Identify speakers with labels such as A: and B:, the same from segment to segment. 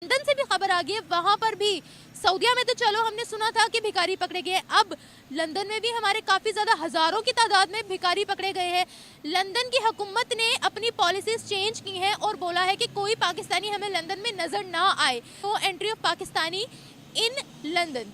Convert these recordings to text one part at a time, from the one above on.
A: London से भी खबर आ गई है, वहां पर भी सऊदीया में तो चलो हमने सुना था कि भिखारी पकड़े गए, अब लंदन में भी हमारे काफ़ी ज़्यादा हज़ारों की तादाद में भिखारी पकड़े गए हैं। लंदन की हुकूमत ने अपनी पॉलिसीज़ चेंज की हैं और बोला है कि कोई पाकिस्तानी हमें लंदन में नज़र ना आए। तो entry of Pakistani in London.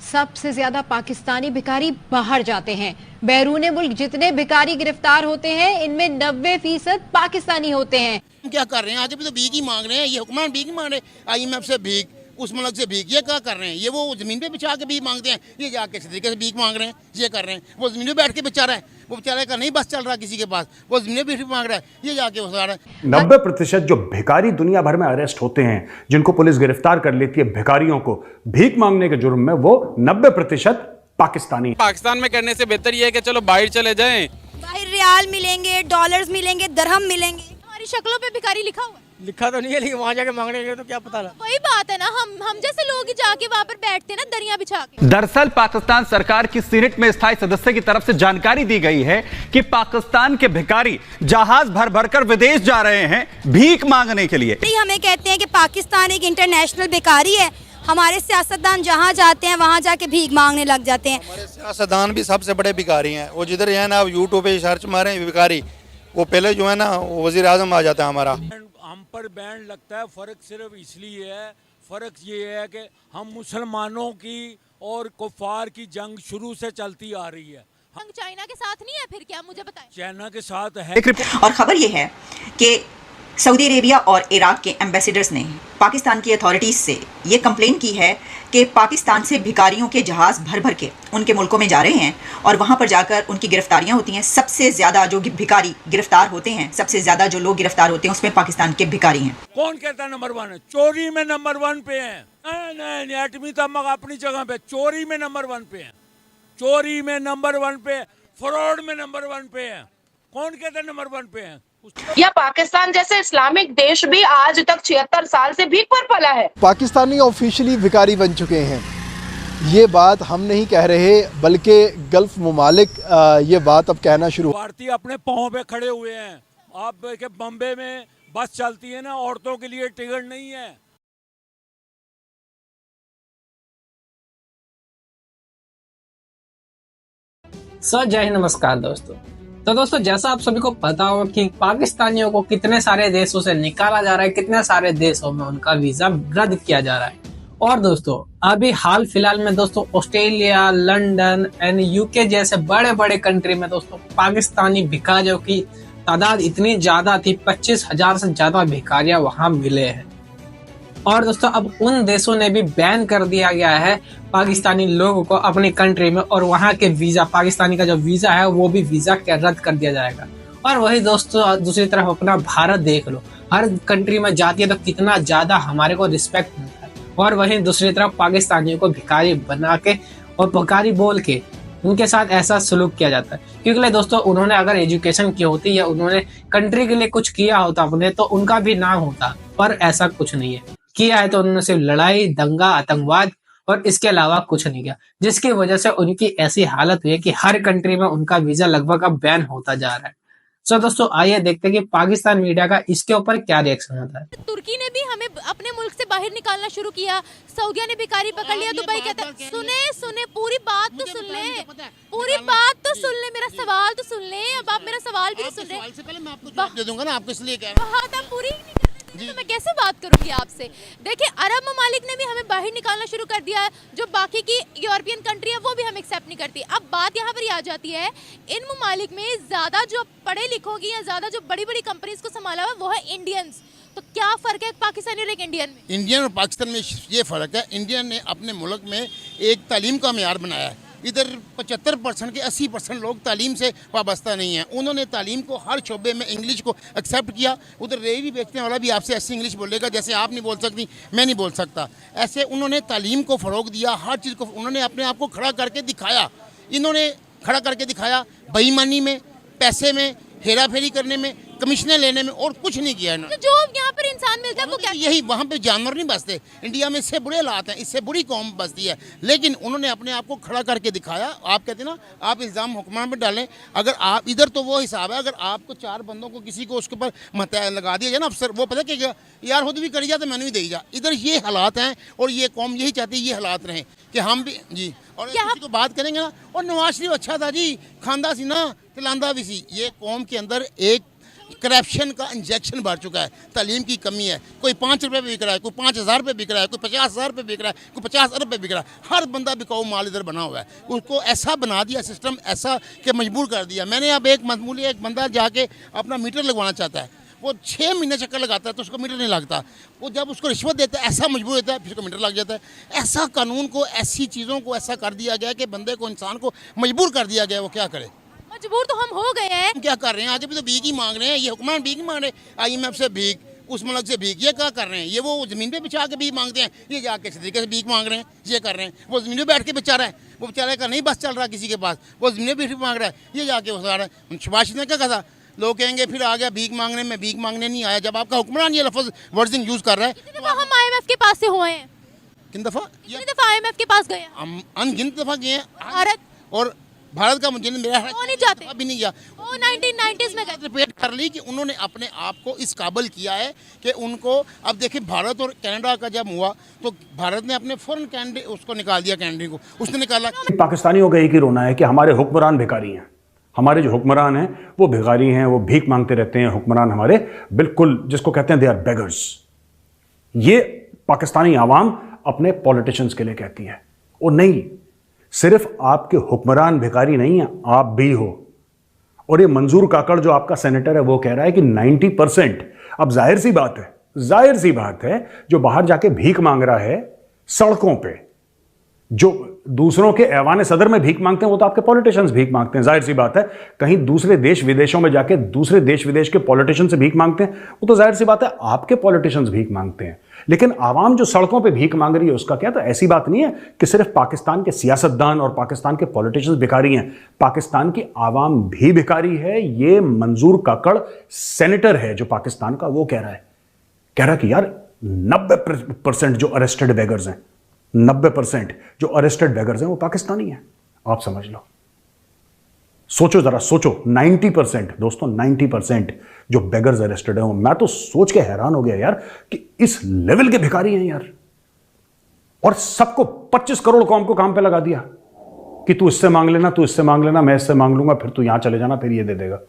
B: सबसे ज्यादा पाकिस्तानी भिखारी बाहर जाते हैं। बैरून मुल्क जितने भिखारी गिरफ्तार होते हैं इनमें 90% पाकिस्तानी होते हैं।
C: क्या कर रहे हैं? आज भी तो भीख ही मांग रहे हैं, ये हुक्मरान भीख ही मांग रहे हैं, IMF से भीख, उस मुल्क से भीख। ये क्या कर रहे हैं? ये वो जमीन पे बिछा के भीख मांगते हैं, ये जाके इस तरीके से भीख मांग रहे हैं, ये कर रहे हैं। वो जमीन पे बैठ के बेचारा है, वो बेचारे का नहीं बस चल रहा किसी के पास, वो जमीन पे भीख मांग रहा है, ये जाके वो रहा है।
D: 90% जो भिखारी दुनिया भर में अरेस्ट होते हैं, जिनको पुलिस गिरफ्तार कर लेती है भिखारियों को भीख मांगने के जुर्म में, वो 90% पाकिस्तानी।
E: पाकिस्तान में करने से बेहतर ये है कि चलो बाहर चले जाएं।
F: बाहर रियाल मिलेंगे, डॉलर्स मिलेंगे, दरहम मिलेंगे।
A: हमारी शक्लों पे भिखारी लिखा हुआ है।
G: लिखा तो नहीं है, लेकिन वहाँ जाके मांगने के तो क्या पता।
A: वही बात है ना, हम जैसे लोग ही जाके वहां पर बैठते हैं ना दरिया बिछा के।
H: दरअसल पाकिस्तान सरकार की सीनेट में स्थायी सदस्य की तरफ से जानकारी दी गई है कि पाकिस्तान के भिखारी जहाज भर भर कर विदेश जा रहे हैं भीख मांगने के लिए।
F: हमें कहते हैं कि पाकिस्तान एक इंटरनेशनल भिखारी है। हमारे सियासतदान जहाँ जाते हैं वहाँ जाके भीख मांगने लग जाते हैं।
I: हमारे सियासतदान भी सबसे बड़े भिखारी हैं। वो जिधर है ना, आप यूट्यूब पे सर्च मारें भिखारी, वो पहले जो है ना वजीर आजम आ जाता है हमारा।
J: हम पर बैन लगता है, फ़र्क सिर्फ इसलिए है, फ़र्क ये है कि हम मुसलमानों की और कुफार की जंग शुरू से चलती आ रही है।
A: हम चाइना के साथ नहीं है, फिर क्या मुझे बताएं।
J: चाइना के साथ है।
K: और खबर ये है कि सऊदी अरेबिया और इराक के एम्बेसडर्स ने पाकिस्तान की अथॉरिटीज़ से ये कंप्लेन की है कि पाकिस्तान से भिखारियों के जहाज़ भर भर के उनके मुल्कों में जा रहे हैं और वहाँ पर जाकर उनकी गिरफ्तारियाँ होती हैं। सबसे ज़्यादा जो भिखारी गिरफ्तार होते हैं, सबसे ज़्यादा जो लोग गिरफ्तार होते हैं उसमें पाकिस्तान के भिखारी हैं।
J: कौन कहता है नंबर 1 है? चोरी में नंबर 1 पे है। नहीं, एटमी तमग अपनी जगह पे, चोरी में नंबर 1 पे है, चोरी में नंबर 1 पे, फ्रॉड में नंबर 1 पे है। कौन कहता है नंबर 1 पे है?
L: या पाकिस्तान जैसे इस्लामिक देश भी आज तक 76 साल से भीख पर पला है।
M: पाकिस्तानी ऑफिशियली भिखारी बन चुके हैं। ये बात हम नहीं कह रहे, बल्कि गल्फ ममालिक ये बात अब कहना शुरू।
J: भारतीय अपने पाँव पे खड़े हुए हैं। आप देखें बम्बे में बस चलती है ना, औरतों के लिए टिकट नहीं है।
G: जय हिंद, नमस्कार दोस्तों। तो दोस्तों, जैसा आप सभी को पता हो कि पाकिस्तानियों को कितने सारे देशों से निकाला जा रहा है, कितने सारे देशों में उनका वीजा रद्द किया जा रहा है। और दोस्तों अभी हाल फिलहाल में दोस्तों ऑस्ट्रेलिया, लंदन एंड UK जैसे बड़े बड़े कंट्री में दोस्तों पाकिस्तानी भिखारियों की तादाद इतनी ज्यादा थी, 25,000 से ज्यादा भिखारियां वहां मिले हैं। और दोस्तों अब उन देशों ने भी बैन कर दिया गया है पाकिस्तानी लोगों को अपनी कंट्री में, और वहां के वीजा, पाकिस्तानी का जो वीजा है वो भी वीजा के रद्द कर दिया जाएगा। और वही दोस्तों दूसरी तरफ अपना भारत देख लो, हर कंट्री में जाती है तो कितना ज्यादा हमारे को रिस्पेक्ट मिलता है, और वहीं दूसरी तरफ पाकिस्तानियों को भिखारी बना के और भिखारी बोल के उनके साथ ऐसा सलूक किया जाता है। क्योंकि दोस्तों उन्होंने अगर एजुकेशन की होती या उन्होंने कंट्री के लिए कुछ किया होता अपने, तो उनका भी नाम होता, पर ऐसा कुछ नहीं है। किया है तो उन्होंने सिर्फ लड़ाई, दंगा, आतंकवाद और इसके अलावा कुछ नहीं किया, जिसकी वजह से उनकी ऐसी हालत हुई है कि हर कंट्री में उनका वीजा लगभग अब बैन होता जा रहा है। सो दोस्तों आइए देखते हैं कि पाकिस्तान मीडिया का इसके ऊपर क्या रिएक्शन होता है।
A: तुर्की ने भी हमें अपने मुल्क से बाहर निकालना शुरू किया, सऊदीया ने भिखारी पकड़ लिया। दुबई कहता है सुने पूरी बात तो सुन ले, पूरी बात तो सुन ले, मेरा सवाल तो सुन ले। अब आप मेरा सवाल भी सुन रहे।
C: से पहले मैं आपको जवाब दे दूंगा ना, आपको इसलिए कह रहा हूं।
A: बात आप पूरी नहीं करते तो मैं कैसे बात करूंगी आपसे। देखिए अरब ममालिक ने भी हमें बाहर निकालना शुरू कर दिया है, जो बाकी की यूरोपियन कंट्री है वो भी हम एक्सेप्ट नहीं करती। अब बात यहाँ पर आ जाती है, इन ममालिक में ज्यादा जो पढ़े लिखों की या ज्यादा जो बड़ी बड़ी कंपनीज को संभाला हुआ वो है इंडियंस। तो क्या फर्क है पाकिस्तानी और एक इंडियन में?
C: इंडियन और पाकिस्तान में ये फ़र्क है, इंडियन ने अपने मुल्क में एक तालीम का मेयार बनाया है। इधर 75% के 80% लोग तालीम से वाबस्ता नहीं हैं। उन्होंने तालीम को हर शोबे में इंग्लिश को एक्सेप्ट किया। उधर रेहड़ी बेचने वाला भी आपसे ऐसी इंग्लिश बोलेगा जैसे आप नहीं बोल सकती, मैं नहीं बोल सकता। ऐसे उन्होंने तालीम को फ़रोग दिया, हर चीज़ को उन्होंने अपने आप को खड़ा करके दिखाया। इन्होंने खड़ा करके दिखाया बेईमानी में, पैसे में, हेरा फेरी करने में, कमीशनें लेने में और कुछ नहीं किया इन्होंने।
A: तो जो यहाँ पर इंसान मिलता है वो क्या
C: यही वहाँ पे जानवर नहीं बसते। इंडिया में इससे बुरे हालात हैं, इससे बुरी कौम बसती है, लेकिन उन्होंने अपने आप को खड़ा करके दिखाया। आप कहते हैं ना, आप इल्ज़ाम हुक्मरान पर डालें, अगर आप इधर तो वो हिसाब है, अगर आपको 4 बंदों को किसी को उसके ऊपर मत लगा दिया जाए ना अफसर, वो पता क्या यार खुद भी करी जा तो मैंने भी दे जा। इधर ये हालात हैं और ये कौम यही चाहती है ये हालात रहें कि हम भी जी। और किसी को बात करेंगे ना, और नवाज शरीफ अच्छा था जी, खांदा सी ना खिलांदा भी सी। ये कौम के अंदर एक करप्शन का इंजेक्शन बढ़ चुका है, तालीम की कमी है। कोई 5 रुपये पे बिक रहा है, कोई 5,000 पे बिक रहा है, कोई 50,000 पे बिक रहा है, कोई 50 अरब पे बिक रहा है। हर बंदा बिकाऊ माल इधर बना हुआ है। उसको ऐसा बना दिया सिस्टम, ऐसा कि मजबूर कर दिया। मैंने अब एक मामूली एक बंदा जाके अपना मीटर लगवाना चाहता है, वो 6 महीने चक्कर लगाता है तो उसको मीटर नहीं लगता। वो जब उसको रिश्वत देता है, ऐसा मजबूर होता है, फिर उसको मीटर लग जाता है। ऐसा कानून को, ऐसी चीज़ों को ऐसा कर दिया गया कि बंदे को, इंसान को मजबूर कर दिया गया। वो क्या करे?
A: मजबूर तो हम हो गए हैं।
C: हम क्या कर रहे हैं? आगे भी तो भीख ही मांग रहे हैं। ये हुक्मरान भीख ही मांग रहे हैं, IMF से भीख, उस मुल्क से भीख। ये क्या कर रहे हैं? ये वो ज़मीन पे बिछा के भीख मांगते हैं, ये जाके इस तरीके से भीख मांग रहे हैं। ये कर रहे हैं, वो ज़मीन पे बैठ के बेचारा है, वो बेचारे का नहीं बस चल रहा किसी के पास, वो ज़मीन पे भीख मांग रहा है, ये जाके वो रहा है। शबाश ने क्या कहा था? लोग कहेंगे फिर आ गया भीख मांगने में, भीख मांगने नहीं आया। जब आपका हुक्मरान ये लफ्ज़ वर्डिंग यूज़ कर रहा है।
A: कितनी दफा हम IMF के पास से हुए हैं?
C: किन दफ़ा?
A: कितनी दफा IMF के पास गए हैं?
C: हम अनगिनत दफ़ा गए हैं।
A: भारत
C: और भारत का मुझे मेरा
A: वो नहीं जाते,
C: अभी नहीं गया।
A: वो 1990s में गए।
C: रिपीट कर ली कि उन्होंने अपने आप को इस काबिल किया है कि उनको, अब देखिए भारत और कनाडा का जब हुआ तो भारत ने अपने फॉरेन कैंडिडेट उसको निकाल दिया, कैंडिडेट को उसने निकाला।
D: पाकिस्तानियों का एक ही रोना है कि हमारे हुक्मरान भिखारी हैं, हमारे जो हुक्मरान हैं वो भिखारी हैं, वो भीख मांगते रहते हैं। हुक्मरान हमारे बिल्कुल जिसको कहते हैं दे आर बेगर्स। ये पाकिस्तानी आवाम अपने पॉलिटिशियंस के लिए कहती है। और नहीं, सिर्फ आपके हुक्मरान भिखारी नहीं है, आप भी हो। और ये मंजूर काकड़ जो आपका सेनेटर है वो कह रहा है कि 90%, अब जाहिर सी बात है जो बाहर जाके भीख मांग रहा है सड़कों पे, जो दूसरों के ऐवान सदर में भीख मांगते हैं, वो तो आपके पॉलिटिशियंस भीख मांगते हैं। जाहिर सी बात है, कहीं दूसरे देश विदेशों में जाके दूसरे देश विदेश के पॉलिटिशियन से भीख मांगते हैं, वो तो जाहिर सी बात है आपके पॉलिटिशियंस भीख मांगते हैं। लेकिन आवाम जो सड़कों पे भीख मांग रही है उसका क्या? तो ऐसी बात नहीं है कि सिर्फ पाकिस्तान के सियासतदान और पाकिस्तान के पॉलिटिशियंस भिखारी हैं, पाकिस्तान की आवाम भी भिखारी है। ये मंजूर काकड़ सेनेटर है जो पाकिस्तान का, वो कह रहा है कि यार 90% जो अरेस्टेड बेगर्स हैं, 90% जो अरेस्टेड बेगर्स हैं वो पाकिस्तानी हैं। आप समझ लो, सोचो जरा, सोचो 90% दोस्तों, 90% जो बेगर्स अरेस्टेड हैं। मैं तो सोच के हैरान हो गया यार कि इस लेवल के भिखारी हैं यार। और सबको 25 करोड़ कौम को काम पे लगा दिया कि तू इससे मांग लेना, तू इससे मांग लेना, मैं इससे मांग लूंगा, फिर तू यहां चले जाना, फिर ये दे देगा।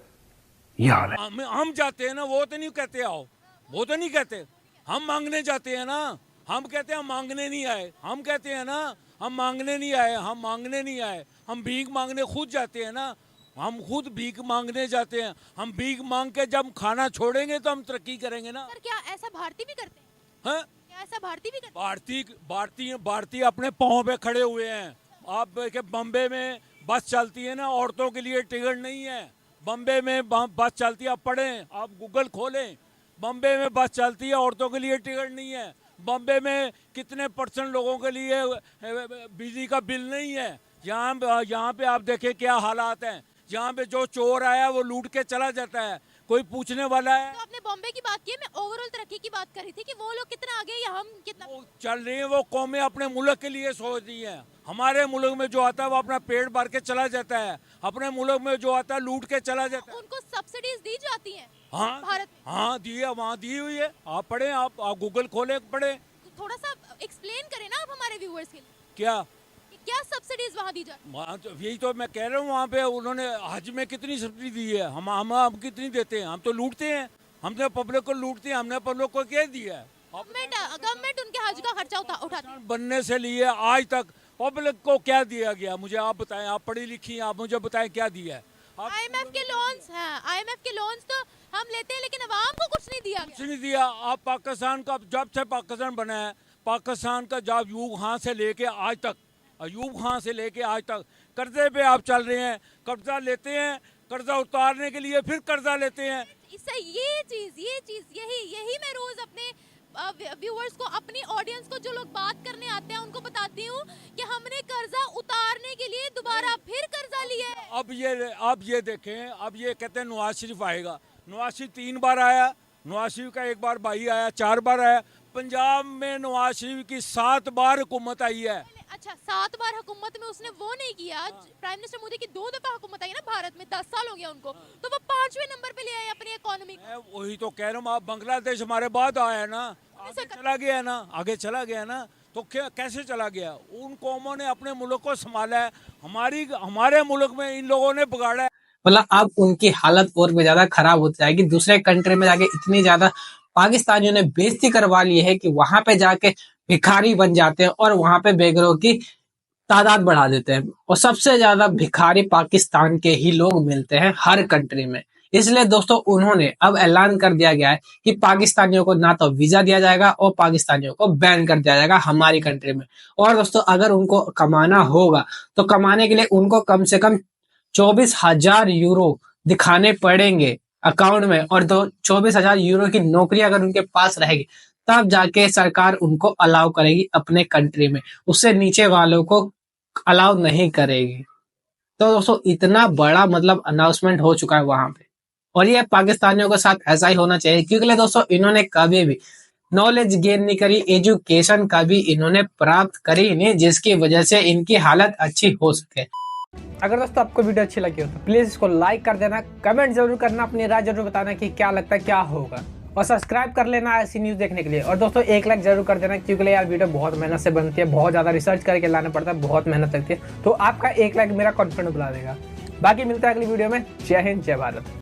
D: ये हाल है।
J: हम जाते हैं ना, वो तो नहीं कहते आओ, वो तो नहीं कहते। हम मांगने जाते हैं ना, हम कहते हैं हम मांगने नहीं आए। हम कहते हैं ना हम मांगने नहीं आए, हम मांगने नहीं आए। हम भीख मांगने खुद जाते हैं ना, हम खुद भीख मांगने जाते हैं। हम भीख मांग के जब खाना छोड़ेंगे तो हम तरक्की करेंगे ना।
A: सर क्या ऐसा भारतीय भी करते हैं?
J: हैं?
A: क्या ऐसा भारतीय भी करते हैं?
J: भारतीय अपने पाँव पे खड़े हुए हैं। आप देखे बम्बे में बस चलती है ना, औरतों के लिए टिकट नहीं है। बम्बे में बस चलती है, आप पढ़ें, आप गूगल खोलें, बम्बे में बस चलती है, औरतों के लिए टिकट नहीं है। बम्बे में कितने % लोगों के लिए बिजली का बिल नहीं है। यहाँ पे आप देखें क्या हालात हैं। यहाँ पे जो चोर आया वो लूट के चला जाता है, कोई पूछने वाला है।
A: तो आपने बॉम्बे की बात की, मैं ओवरऑल तरक्की की बात कर रही थी कि वो लोग कितना आगे या हम कितना
J: चल रही है। वो कौमें अपने मुल्क के लिए सोच रही है। हमारे मुल्क में जो आता है वो अपना पेट भर के चला जाता है, अपने मुल्क में जो आता है लूट के चला जाता है।
A: उनको सब्सिडीज दी जाती हैं
J: हाँ
A: भारत में?
J: हाँ दी है, वहाँ दी हुई है। आप पढ़े, आप गूगल खोले पढ़े।
A: थोड़ा सा एक्सप्लेन करें ना आप हमारे व्यूअर्स के लिए,
J: क्या
A: सब्सिडीज वहाँ दी जाती
J: वहाँ तो यही तो मैं कह रहा हूँ। वहाँ पे उन्होंने हज में कितनी सब्सिडी दी है, हम कितनी देते हैं? हम तो लूटते हैं, हमने पब्लिक को लूटते हैं। हमने पब्लिक को क्या दिया है?
A: गवर्नमेंट उनके हज का खर्चा उठाती है।
J: बनने से लिए आज तक पब्लिक को क्या दिया गया? मुझे आप बताएं, आप पढ़ी लिखी हैं, आप मुझे बताएं क्या दिया है?
A: IMF के लोन्स हैं, IMF के लोन्स तो हम लेते हैं, लेकिन अवाम को कुछ नहीं दिया गया।
J: कुछ नहीं दिया। आप पाकिस्तान का जब से पाकिस्तान बना है, पाकिस्तान का जब अयूब खान से लेके आज तक, अयूब खान से लेके आज तक कर्जे पे आप चल रहे हैं। कर्जा लेते हैं, कर्जा उतारने के लिए फिर कर्जा लेते हैं।
A: इससे ये चीज यही मैं रोज अपने व्यूअर्स को, अपनी ऑडियंस को, जो लोग बात करने आते हैं उनको बताती हूँ कि हमने कर्जा उतारने के लिए दोबारा फिर कर्जा लिया है।
J: अब ये देखें, अब ये कहते हैं नवाज शरीफ आएगा। नवाज शरीफ 3 बार आया, नवाज शरीफ का 1 बार भाई आया, 4 बार आया। पंजाब में नवाज शरीफ की 7 बार हुकूमत आई है।
A: अच्छा, 7 बार हुकूमत में उसने वो नहीं किया। प्राइम मिनिस्टर मोदी की 2 दफा हुकूमत आई ना भारत में, 10 साल हो गया उनको, तो वो 5वें नंबर पे ले आए अपनी इकोनॉमी को।
J: वही तो कह रहा हूँ, आप बांग्लादेश हमारे बाद आया ना, आगे चला गया ना, आगे चला गया ना, तो क्या कैसे चला गया? उन कौमों ने अपने मुल्क को संभाला है, हमारे मुल्क में इन लोगों ने बिगाड़ा है।
G: मतलब अब उनकी हालत और भी ज्यादा खराब हो जाएगी। दूसरे कंट्री में जाके इतनी ज्यादा पाकिस्तानियों ने बेइज्जती करवा ली है कि वहां पे जाके भिखारी बन जाते हैं और वहां पे बेघरों की तादाद बढ़ा देते हैं। और सबसे ज्यादा भिखारी पाकिस्तान के ही लोग मिलते हैं हर कंट्री में। इसलिए दोस्तों उन्होंने अब ऐलान कर दिया गया है कि पाकिस्तानियों को ना तो वीजा दिया जाएगा और पाकिस्तानियों को बैन कर दिया जाएगा हमारी कंट्री में। और दोस्तों अगर उनको कमाना होगा तो कमाने के लिए उनको कम से कम 24,000 यूरो दिखाने पड़ेंगे अकाउंट में, और 24,000 यूरो की नौकरी अगर उनके पास रहेगी तब जाके सरकार उनको अलाउ करेगी अपने कंट्री में, उससे नीचे वालों को अलाउ नहीं करेगी। तो दोस्तों इतना बड़ा मतलब अनाउंसमेंट हो चुका है वहां पे, और ये पाकिस्तानियों के साथ ऐसा ही होना चाहिए, क्योंकि दोस्तों इन्होंने कभी भी नॉलेज गेन नहीं करी, एजुकेशन कभी इन्होंने प्राप्त करी नहीं, जिसकी वजह से इनकी हालत अच्छी हो सके।
N: अगर दोस्तों आपको वीडियो अच्छी लगी हो तो प्लीज इसको लाइक कर देना, कमेंट जरूर करना, अपनी राय जरूर बताना कि क्या लगता है क्या होगा, और सब्सक्राइब कर लेना ऐसी न्यूज़ देखने के लिए। और दोस्तों 1 लाइक जरूर कर देना, क्योंकि यार वीडियो बहुत मेहनत से बनती है, बहुत ज़्यादा रिसर्च करके लाना पड़ता है, बहुत मेहनत लगती है। तो आपका 1 लाइक मेरा कॉन्फिडेंस बढ़ा देगा। बाकी मिलता है अगली वीडियो में। जय हिंद, जय भारत।